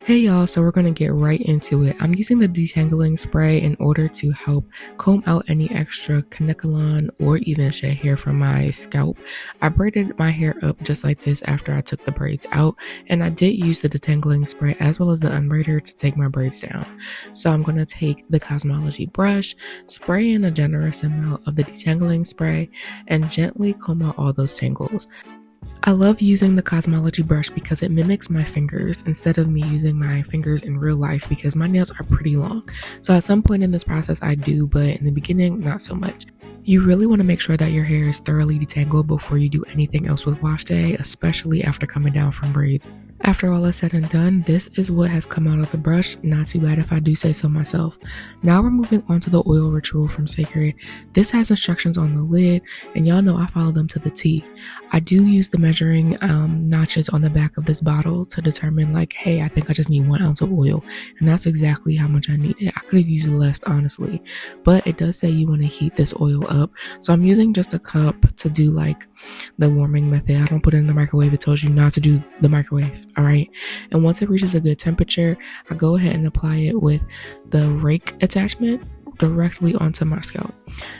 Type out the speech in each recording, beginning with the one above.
Hey y'all, so we're going to get right into it. I'm using the Detangling Spray in order to help comb out any extra caniculon or even shed hair from my scalp. I braided my hair up just like this after I took the braids out, and I did use the Detangling Spray as well as the unbraider to take my braids down. So I'm going to take the Cosmology brush, spray in a generous amount of the Detangling Spray, and gently comb out all those tangles. I love using the Cosmology brush because it mimics my fingers instead of me using my fingers in real life because my nails are pretty long. So at some point in this process I do, but in the beginning, not so much. You really want to make sure that your hair is thoroughly detangled before you do anything else with wash day, especially after coming down from braids. After all is said and done, this is what has come out of the brush. Not too bad if I do say so myself. Now we're moving on to the oil ritual from CÉCRED. This has instructions on the lid, and y'all know I follow them to the T. I do use the measuring notches on the back of this bottle to determine like, hey, I think I just need 1 ounce of oil, and that's exactly how much I needed. I could have used less, honestly, but it does say you want to heat this oil up. So I'm using just a cup to do like the warming method. I don't put it in the microwave. It tells you not to do the microwave. All right. And once it reaches a good temperature, I go ahead and apply it with the rake attachment directly onto my scalp.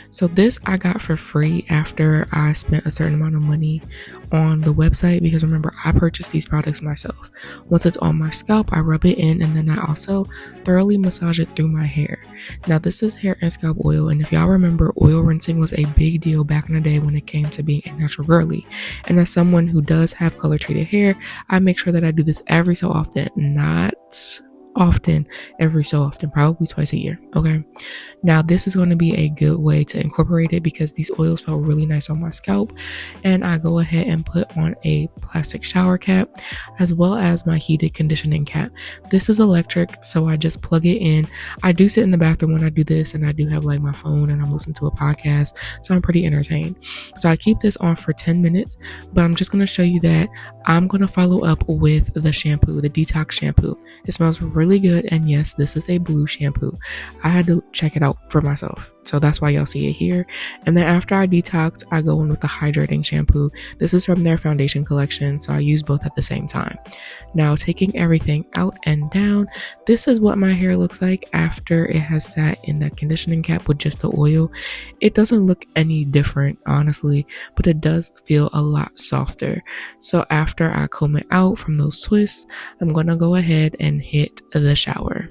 So this I got for free after I spent a certain amount of money on the website, because remember, I purchased these products myself. Once it's on my scalp, I rub it in, and then I also thoroughly massage it through my hair. Now this is hair and scalp oil, and if y'all remember, oil rinsing was a big deal back in the day when it came to being a natural girly. And as someone who does have color treated hair, I make sure that I do this every so often, not often, every so often, probably twice a year. Okay, now this is going to be a good way to incorporate it because these oils felt really nice on my scalp. And I go ahead and put on a plastic shower cap as well as my heated conditioning cap. This is electric, so I just plug it in. I do sit in the bathroom when I do this, and I do have like my phone and I'm listening to a podcast, so I'm pretty entertained. So I keep this on for 10 minutes, but I'm just going to show you that I'm going to follow up with the shampoo, the detox shampoo. It smells really good, and yes, this is a blue shampoo. I had to check it out for myself, so that's why y'all see it here. And then after I detox, I go in with the hydrating shampoo. This is from their foundation collection, so I use both at the same time. Now taking everything out and down, this is what my hair looks like after it has sat in that conditioning cap with just the oil. It doesn't look any different, honestly, but it does feel a lot softer. So after I comb it out from those twists, I'm gonna go ahead and hit the shower.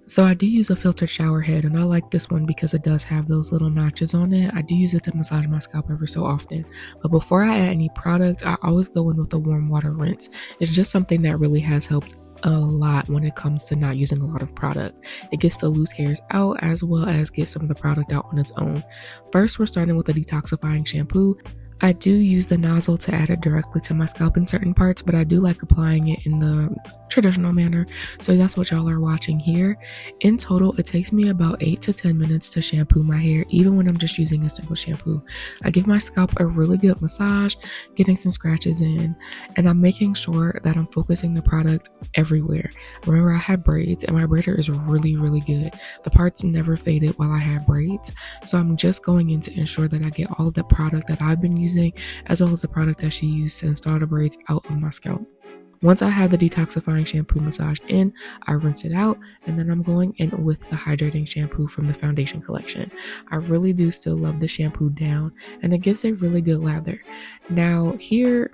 So I do use a filtered shower head, and I like this one because it does have those little notches on it. I do use it to massage my scalp every so often. But before I add any product, I always go in with a warm water rinse. It's just something that really has helped a lot when it comes to not using a lot of product. It gets the loose hairs out as well as get some of the product out on its own. First, we're starting with the Detoxifying Shampoo. I do use the nozzle to add it directly to my scalp in certain parts, but I do like applying it in the traditional manner. So that's what y'all are watching here. In total, it takes me about 8 to 10 minutes to shampoo my hair, even when I'm just using a single shampoo. I give my scalp a really good massage, getting some scratches in, and I'm making sure that I'm focusing the product everywhere. Remember, I had braids, and my braider is really, really good. The parts never faded while I had braids, so I'm just going in to ensure that I get all of the product that I've been using as well as the product that she used to install the braids out of my scalp. Once I have the detoxifying shampoo massaged in, I rinse it out, and then I'm going in with the hydrating shampoo from the foundation collection. I really do still love the shampoo down, and it gives a really good lather. Now here,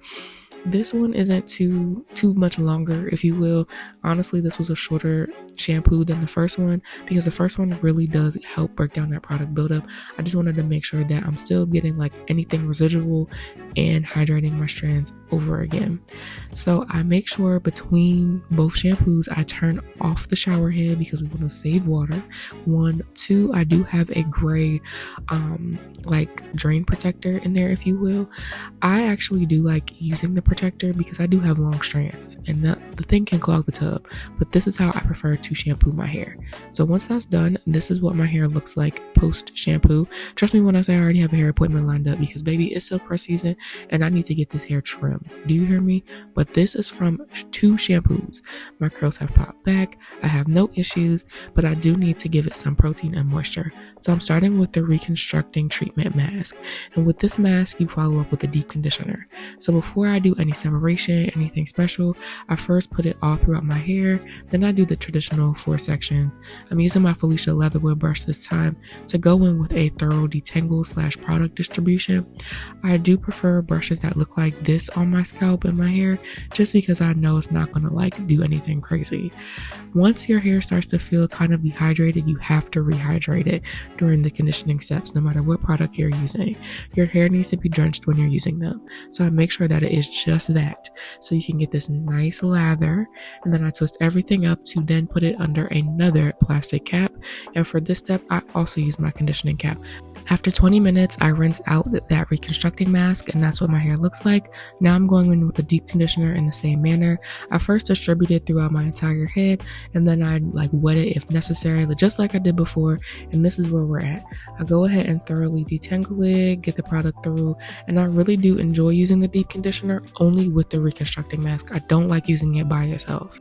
this one isn't too much longer, if you will. Honestly, this was a shorter shampoo than the first one because the first one really does help break down that product buildup. I just wanted to make sure that I'm still getting like anything residual and hydrating my strands over again. So I make sure between both shampoos I turn off the shower head because we want to save water. 1, 2, I do have a gray like drain protector in there, if you will. I actually do like using the protector because I do have long strands and the thing can clog the tub, but this is how I prefer to shampoo my hair. So once that's done, this is what my hair looks like post shampoo. Trust me when I say I already have a hair appointment lined up because baby, it's silk press season and I need to get this hair trimmed. Do you hear me? But this is from 2 shampoos. My curls have popped back. I have no issues, but I do need to give it some protein and moisture. So I'm starting with the reconstructing treatment mask, and with this mask you follow up with a deep conditioner. So before I do any separation, anything special, I first put it all throughout my hair. Then I do the traditional 4 sections. I'm using my Felicia Leatherwood brush this time to go in with a thorough detangle / product distribution. I do prefer brushes that look like this on my scalp and my hair, just because I know it's not gonna do anything crazy. Once your hair starts to feel kind of dehydrated, you have to rehydrate it during the conditioning steps, no matter what product you're using. Your hair needs to be drenched when you're using them. So I make sure that it is just that. So you can get this nice lather, and then I twist everything up to then put it under another plastic cap. And for this step, I also use my conditioning cap. After 20 minutes, I rinse out that reconstructing mask, and that's what my hair looks like. Now I'm going in with a deep conditioner in the same manner. I first distribute it throughout my entire head, and then I wet it if necessary, just like I did before. And this is where we're at. I go ahead and thoroughly detangle it, get the product through, and I really do enjoy using the deep conditioner only with the reconstructing mask. I don't like using it by itself.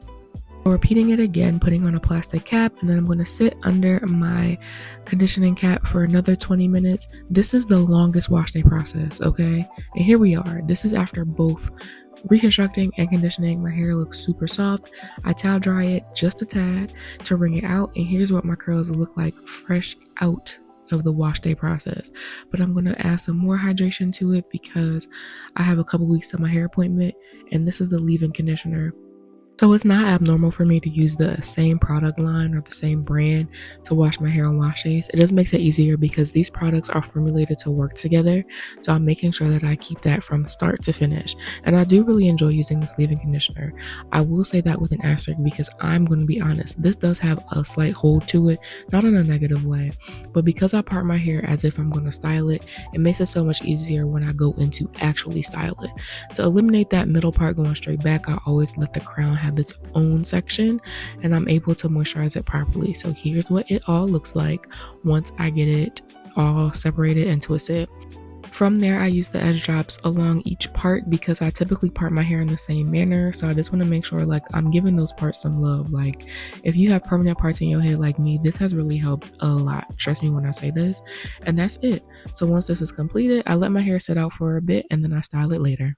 Repeating it again, putting on a plastic cap, and then I'm going to sit under my conditioning cap for another 20 minutes. This is the longest wash day process, okay? And here we are. This is after both reconstructing and conditioning. My hair looks super soft. I towel dry it just a tad to wring it out, and here's what my curls look like fresh out of the wash day process. But I'm going to add some more hydration to it because I have a couple weeks to my hair appointment, and this is the leave-in conditioner. So it's not abnormal for me to use the same product line or the same brand to wash my hair on wash days. It just makes it easier because these products are formulated to work together. So I'm making sure that I keep that from start to finish. And I do really enjoy using this leave-in conditioner. I will say that with an asterisk because I'm going to be honest, this does have a slight hold to it, not in a negative way, but because I part my hair as if I'm going to style it, it makes it so much easier when I go in to actually style it. To eliminate that middle part going straight back, I always let the crown have its own section, and I'm able to moisturize it properly. So here's what it all looks like once I get it all separated and twisted. From there, I use the edge drops along each part because I typically part my hair in the same manner. So I just want to make sure I'm giving those parts some love. If you have permanent parts in your head like me, this has really helped a lot. Trust me when I say this. And that's it. So once this is completed, I let my hair sit out for a bit and then I style it later.